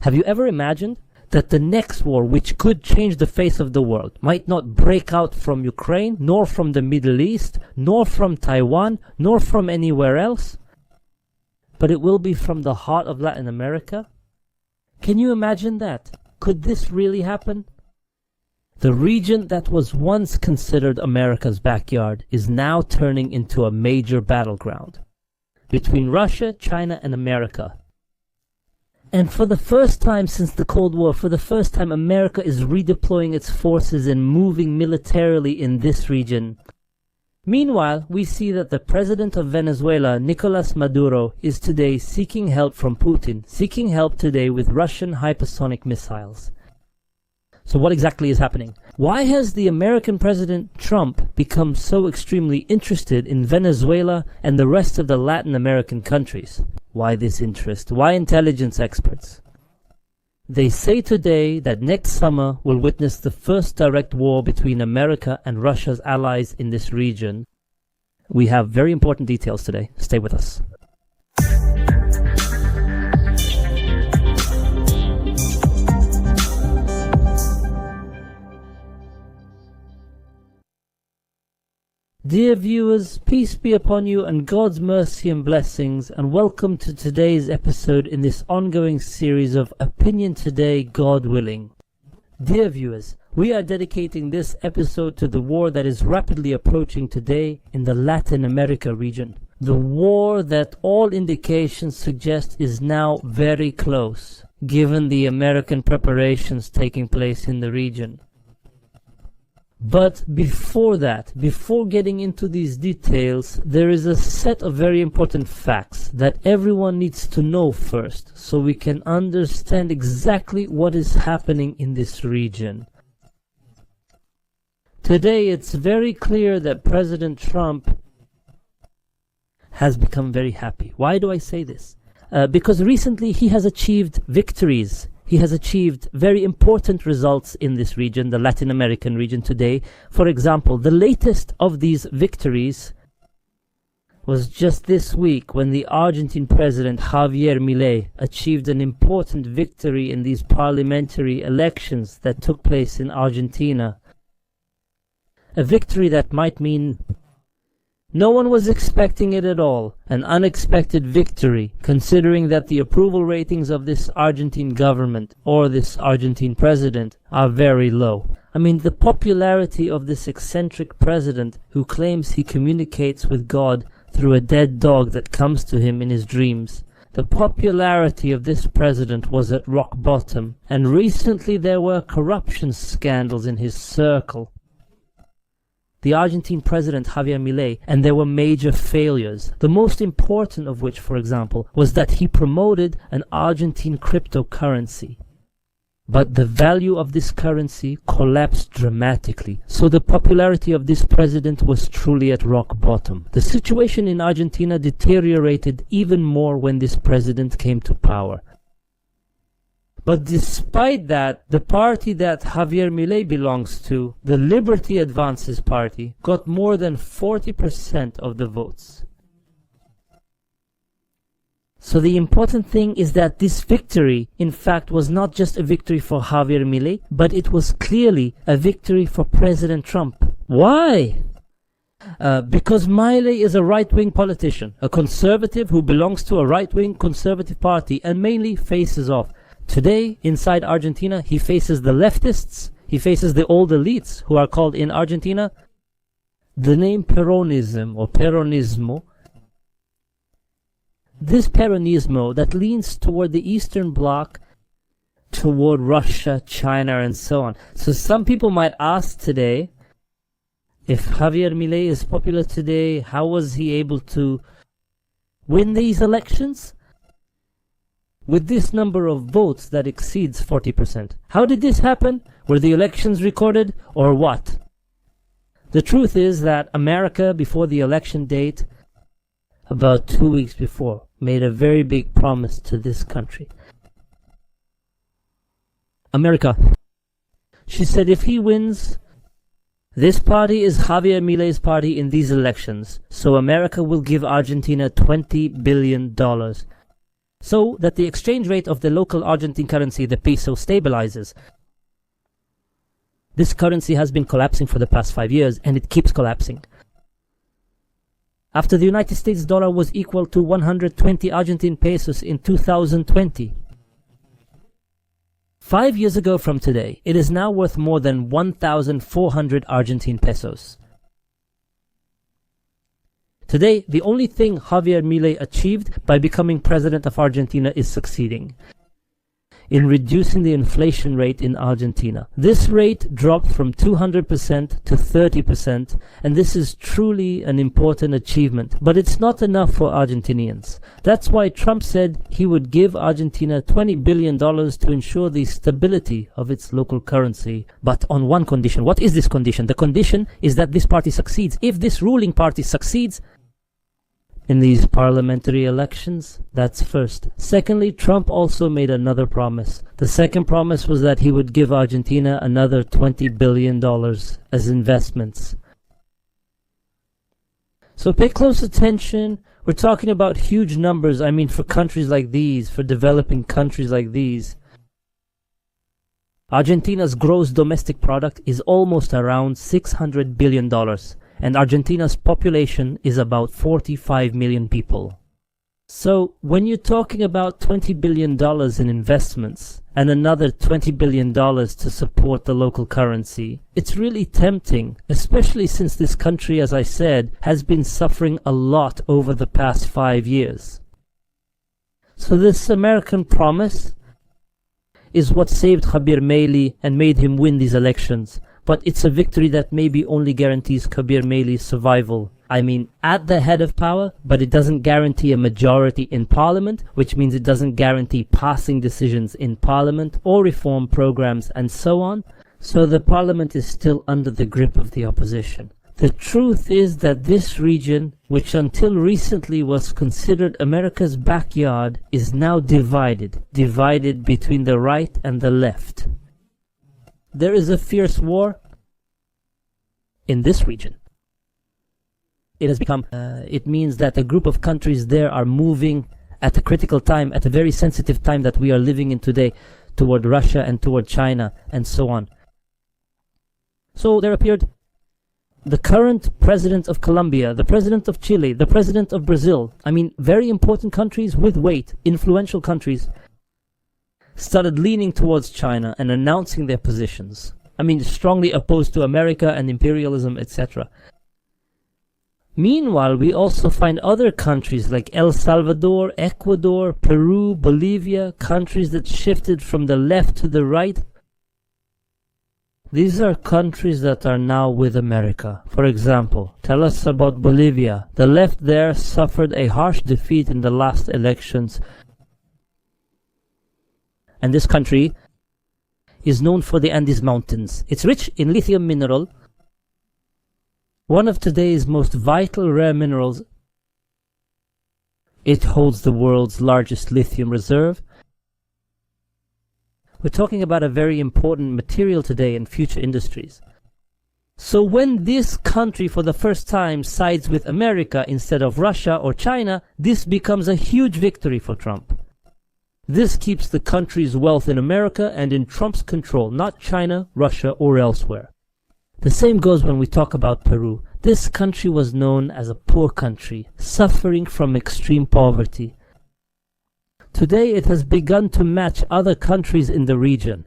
Have you ever imagined that the next war, which could change the face of the world, might not break out from Ukraine, nor from the Middle East, nor from Taiwan, nor from anywhere else, but it will be from the heart of Latin America? Can you imagine that? Could this really happen? The region that was once considered America's backyard is now turning into a major battleground between Russia, China, and America. And for the first time since the Cold War, for the first time, America is redeploying its forces and moving militarily in this region. Meanwhile, we see that the president of Venezuela, Nicolas Maduro, is today seeking help from Putin, seeking help today with Russian hypersonic missiles. So what exactly is happening? Why has the American President Trump become so extremely interested in Venezuela and the rest of the Latin American countries? Why this interest? Why intelligence experts? They say today that next summer will witness the first direct war between America and Russia's allies in this region. We have very important details today. Stay with us. Dear viewers, peace be upon you and God's mercy and blessings, and welcome to today's episode in this ongoing series of Opinion Today, God willing. Dear viewers, we are dedicating this episode to the war that is rapidly approaching today in the Latin America region. The war that all indications suggest is now very close, given the American preparations taking place in the region. But before that, before getting into these details, there is a set of very important facts that everyone needs to know first, so we can understand exactly what is happening in this region. Today, it's very clear that President Trump has become very happy. Why do I say this? Because recently he has achieved victories. He has achieved very important results in this region, the Latin American region today. For example, the latest of these victories was just this week when the Argentine president Javier Milei achieved an important victory in these parliamentary elections that took place in Argentina. A victory that might mean no one was expecting it at all, an unexpected victory, considering that the approval ratings of this Argentine government or this Argentine president are very low. I mean, the popularity of this eccentric president who claims he communicates with God through a dead dog that comes to him in his dreams. The popularity of this president was at rock bottom, and recently there were corruption scandals in his circle. The Argentine president Javier Milei, and there were major failures. The most important of which, for example, was that he promoted an Argentine cryptocurrency. But the value of this currency collapsed dramatically, so the popularity of this president was truly at rock bottom. The situation in Argentina deteriorated even more when this president came to power. But despite that, the party that Javier Milei belongs to, the Liberty Advances Party, got more than 40% of the votes. So the important thing is that this victory, in fact, was not just a victory for Javier Milei, but it was clearly a victory for President Trump. Why? Because Milei is a right-wing politician, a conservative who belongs to a right-wing conservative party and mainly faces off. Today, inside Argentina, he faces the leftists, he faces the old elites, who are called in Argentina the name Peronism or Peronismo. This Peronismo that leans toward the Eastern Bloc, toward Russia, China, and so on. So some people might ask today, if Javier Milei is popular today, how was he able to win these elections? With this number of votes that exceeds 40%. How did this happen? Were the elections recorded or what? The truth is that America, before the election date, about 2 weeks before, made a very big promise to this country. America. She said if he wins, this party is Javier Milei's party in these elections, so America will give Argentina $20 billion. so that the exchange rate of the local Argentine currency, the peso, stabilizes. This currency has been collapsing for the past 5 years, and it keeps collapsing. After the United States dollar was equal to 120 Argentine pesos in 2020. 5 years ago from today, it is now worth more than 1,400 Argentine pesos. Today, the only thing Javier Milei achieved by becoming president of Argentina is succeeding in reducing the inflation rate in Argentina. This rate dropped from 200% to 30%, and this is truly an important achievement. But it's not enough for Argentinians. That's why Trump said he would give Argentina $20 billion to ensure the stability of its local currency. But on one condition. What is this condition? The condition is that this party succeeds. If this ruling party succeeds in these parliamentary elections, that's first. Secondly, Trump also made another promise. The second promise was that he would give Argentina another $20 billion as investments. So pay close attention. We're talking about huge numbers. I mean, for countries like these, for developing countries like these. Argentina's gross domestic product is almost around $600 billion. And Argentina's population is about 45 million people. So when you're talking about $20 billion in investments and another $20 billion to support the local currency, it's really tempting, especially since this country, as I said, has been suffering a lot over the past 5 years. So this American promise is what saved Javier Milei and made him win these elections. But it's a victory that maybe only guarantees Javier Milei's survival. I mean, at the head of power, but it doesn't guarantee a majority in parliament, which means it doesn't guarantee passing decisions in parliament or reform programs and so on. So the parliament is still under the grip of the opposition. The truth is that this region, which until recently was considered America's backyard, is now divided between the right and the left. There is a fierce war in this region. It has become, it means that a group of countries there are moving at a critical time, at a very sensitive time that we are living in today, toward Russia and toward China and so on. So there appeared the current president of Colombia, the president of Chile, the president of Brazil. I mean, very important countries with weight, influential countries, started leaning towards China and announcing their positions. I mean, strongly opposed to America and imperialism, etc. Meanwhile, we also find other countries like El Salvador, Ecuador, Peru, Bolivia, countries that shifted from the left to the right. These are countries that are now with America. For example, tell us about Bolivia. The left there suffered a harsh defeat in the last elections. And this country is known for the Andes Mountains. It's rich in lithium mineral, one of today's most vital rare minerals. It holds the world's largest lithium reserve. We're talking about a very important material today in future industries. So when this country for the first time sides with America instead of Russia or China, this becomes a huge victory for Trump. This keeps the country's wealth in America and in Trump's control, not China, Russia, or elsewhere. The same goes when we talk about Peru. This country was known as a poor country, suffering from extreme poverty. Today it has begun to match other countries in the region.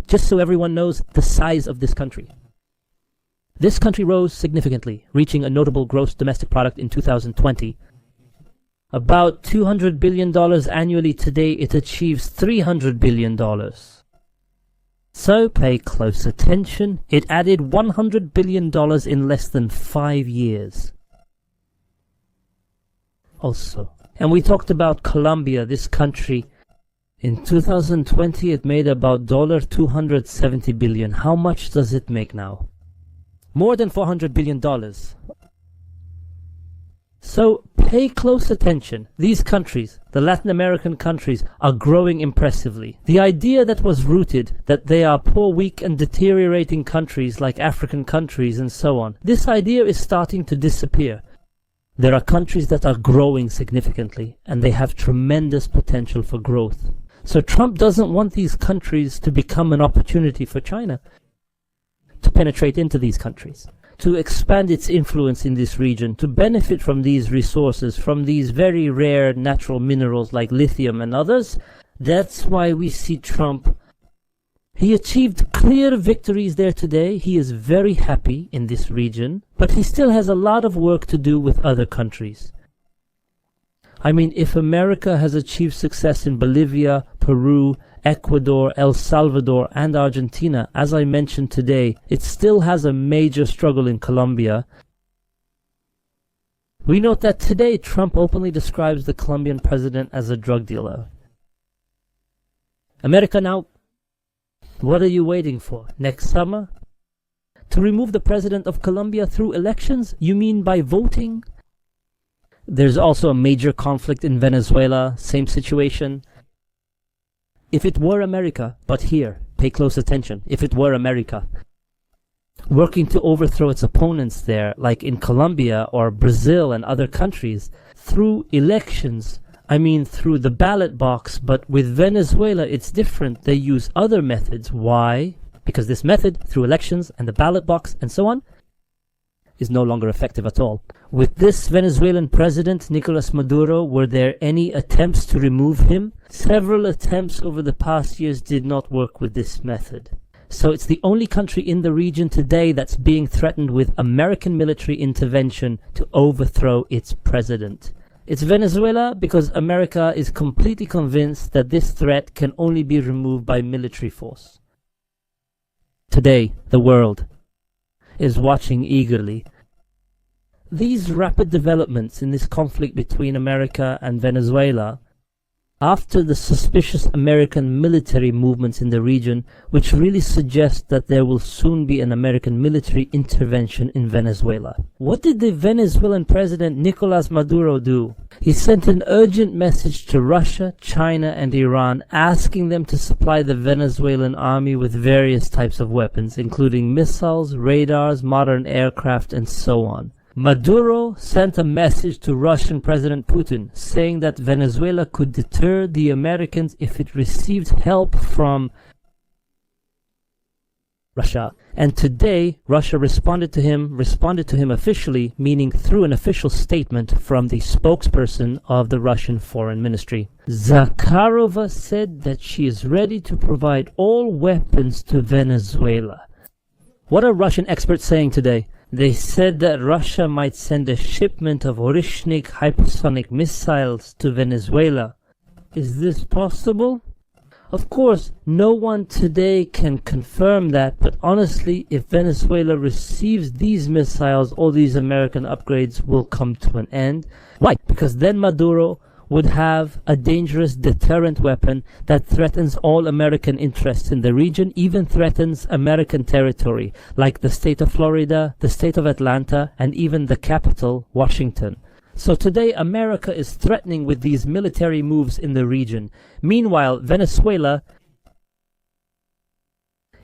Just so everyone knows the size of this country. This country rose significantly, reaching a notable gross domestic product in 2020. About $200 billion annually. Today it achieves $300 billion. So pay close attention. It added $100 billion in less than 5 years. Also, and we talked about Colombia, this country. In 2020 it made about $270 billion. How much does it make now? More than $400 billion. So pay close attention. These countries, the Latin American countries, are growing impressively. The idea that was rooted that they are poor, weak and deteriorating countries like African countries and so on, this idea is starting to disappear. There are countries that are growing significantly, and they have tremendous potential for growth. So Trump doesn't want these countries to become an opportunity for China to penetrate into these countries, to expand its influence in this region, to benefit from these resources, from these very rare natural minerals like lithium and others. That's why we see Trump. He achieved clear victories there today. He is very happy in this region, but he still has a lot of work to do with other countries. I mean, if America has achieved success in Bolivia, Peru, Ecuador, El Salvador, and Argentina, as I mentioned today, it still has a major struggle in Colombia. We note that today Trump openly describes the Colombian president as a drug dealer. America now, what are you waiting for? Next summer? To remove the president of Colombia through elections? You mean by voting? There's also a major conflict in Venezuela, same situation. If it were America, but here, pay close attention, if it were America, working to overthrow its opponents there, like in Colombia or Brazil and other countries, through elections, I mean through the ballot box, but with Venezuela it's different. They use other methods. Why? Because this method, through elections and the ballot box and so on, is no longer effective at all. With this Venezuelan president, Nicolas Maduro, were there any attempts to remove him? Several attempts over the past years did not work with this method. So it's the only country in the region today that's being threatened with American military intervention to overthrow its president. It's Venezuela because America is completely convinced that this threat can only be removed by military force. Today, the world is watching eagerly. These rapid developments in this conflict between America and Venezuela, after the suspicious American military movements in the region, which really suggest that there will soon be an American military intervention in Venezuela. What did the Venezuelan president Nicolas Maduro do? He sent an urgent message to Russia, China, and Iran, asking them to supply the Venezuelan army with various types of weapons, including missiles, radars, modern aircraft, and so on. Maduro sent a message to Russian President Putin saying that Venezuela could deter the Americans if it received help from Russia. And today, Russia responded to him officially, meaning through an official statement from the spokesperson of the Russian Foreign Ministry. Zakharova said that she is ready to provide all weapons to Venezuela. What are Russian experts saying today? They said that Russia might send a shipment of Orishnik hypersonic missiles to Venezuela. Is this possible? Of course, no one today can confirm that, but honestly, if Venezuela receives these missiles, all these American upgrades will come to an end. Why? Because then Maduro would have a dangerous deterrent weapon that threatens all American interests in the region, even threatens American territory, like the state of Florida, the state of Atlanta, and even the capital, Washington. So today, America is threatening with these military moves in the region. Meanwhile, Venezuela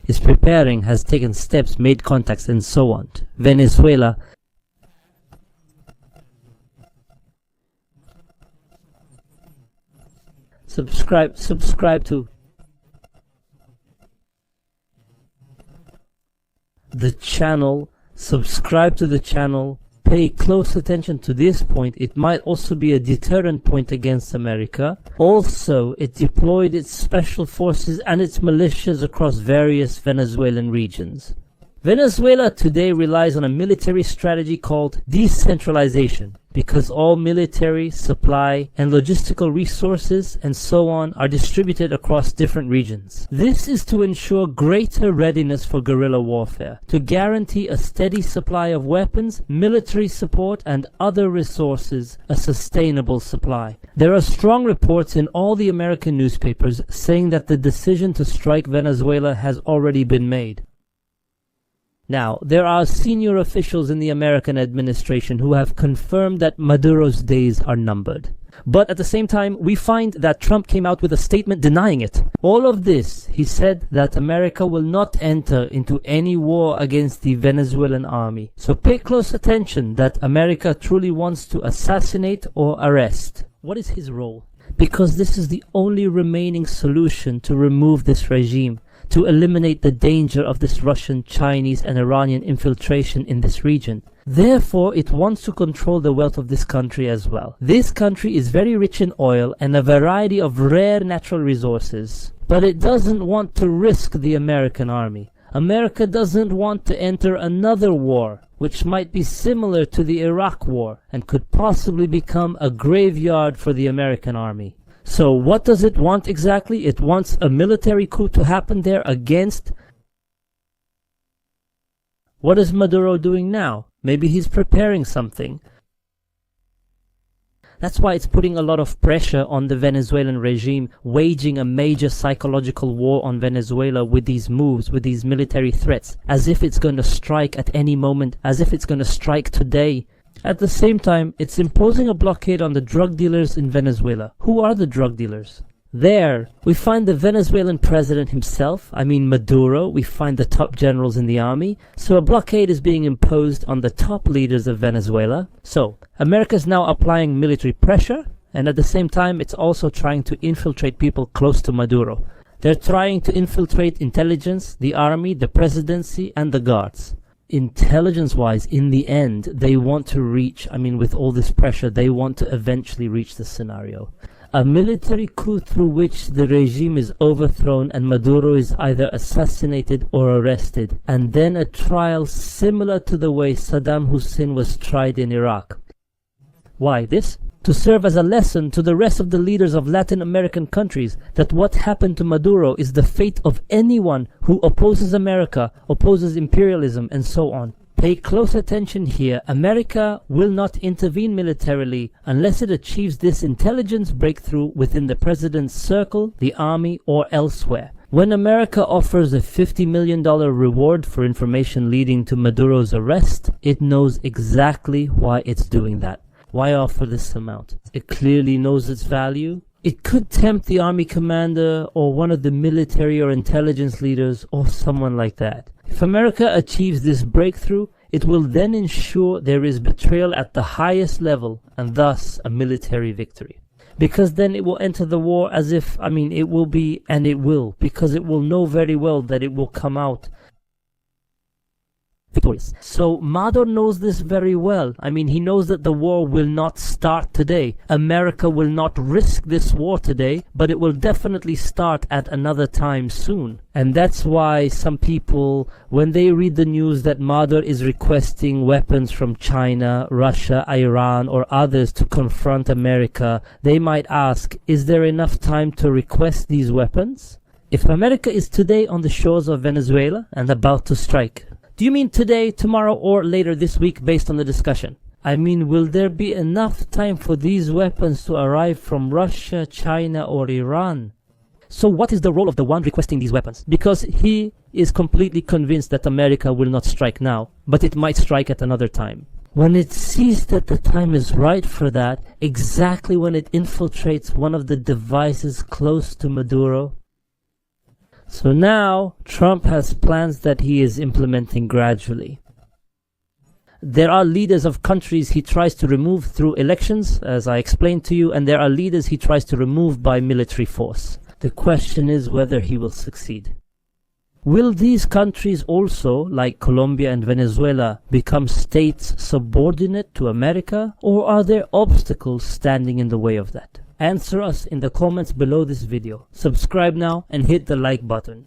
is preparing, has taken steps, made contacts, and so on. Venezuela subscribe to the channel, subscribe to the channel, pay close attention to this point. It might also be a deterrent point against America. Also, it deployed its special forces and its militias across various Venezuelan regions. Venezuela today relies on a military strategy called decentralization, because all military, supply, and logistical resources and so on are distributed across different regions. This is to ensure greater readiness for guerrilla warfare, to guarantee a steady supply of weapons, military support, and other resources, a sustainable supply. There are strong reports in all the American newspapers saying that the decision to strike Venezuela has already been made. Now, there are senior officials in the American administration who have confirmed that Maduro's days are numbered. But at the same time, we find that Trump came out with a statement denying it. All of this, he said that America will not enter into any war against the Venezuelan army. So pay close attention that America truly wants to assassinate or arrest. What is his role? Because this is the only remaining solution to remove this regime, to eliminate the danger of this Russian, Chinese and Iranian infiltration in this region. Therefore, it wants to control the wealth of this country as well. This country is very rich in oil and a variety of rare natural resources, but it doesn't want to risk the American army. America doesn't want to enter another war, which might be similar to the Iraq war and could possibly become a graveyard for the American army. So what does it want exactly? It wants a military coup to happen there against... What is Maduro doing now? Maybe he's preparing something. That's why it's putting a lot of pressure on the Venezuelan regime, waging a major psychological war on Venezuela with these moves, with these military threats, as if it's going to strike at any moment, as if it's going to strike today. At the same time, it's imposing a blockade on the drug dealers in Venezuela. Who are the drug dealers? There, we find the Venezuelan president himself, Maduro. We find the top generals in the army. So a blockade is being imposed on the top leaders of Venezuela. So, America is now applying military pressure, and at the same time, it's also trying to infiltrate people close to Maduro. They're trying to infiltrate intelligence, the army, the presidency, and the guards. Intelligence-wise, in the end, they want to reach, with all this pressure, they want to eventually reach this scenario. A military coup through which the regime is overthrown and Maduro is either assassinated or arrested, and then a trial similar to the way Saddam Hussein was tried in Iraq. Why this? To serve as a lesson to the rest of the leaders of Latin American countries that what happened to Maduro is the fate of anyone who opposes America, opposes imperialism, and so on. Pay close attention here. America will not intervene militarily unless it achieves this intelligence breakthrough within the president's circle, the army, or elsewhere. When America offers a $50 million reward for information leading to Maduro's arrest, it knows exactly why it's doing that. Why offer this amount? It clearly knows its value. It could tempt the army commander or one of the military or intelligence leaders or someone like that. If America achieves this breakthrough, it will then ensure there is betrayal at the highest level and thus a military victory. Because then it will enter the war as if, it will be, and it will, because it will know very well that it will come out victorious. So Maduro knows this very well. He knows that the war will not start today. America will not risk this war today, but it will definitely start at another time soon. And that's why some people, when they read the news that Maduro is requesting weapons from China, Russia, Iran, or others to confront America, they might ask, is there enough time to request these weapons? If America is today on the shores of Venezuela and about to strike, do you mean today, tomorrow, or later this week based on the discussion? Will there be enough time for these weapons to arrive from Russia, China, or Iran? So what is the role of the one requesting these weapons? Because he is completely convinced that America will not strike now, but it might strike at another time. When it sees that the time is right for that, exactly when it infiltrates one of the devices close to Maduro. So now, Trump has plans that he is implementing gradually. There are leaders of countries he tries to remove through elections, as I explained to you, and there are leaders he tries to remove by military force. The question is whether he will succeed. Will these countries also, like Colombia and Venezuela, become states subordinate to America, or are there obstacles standing in the way of that? Answer us in the comments below this video. Subscribe now and hit the like button.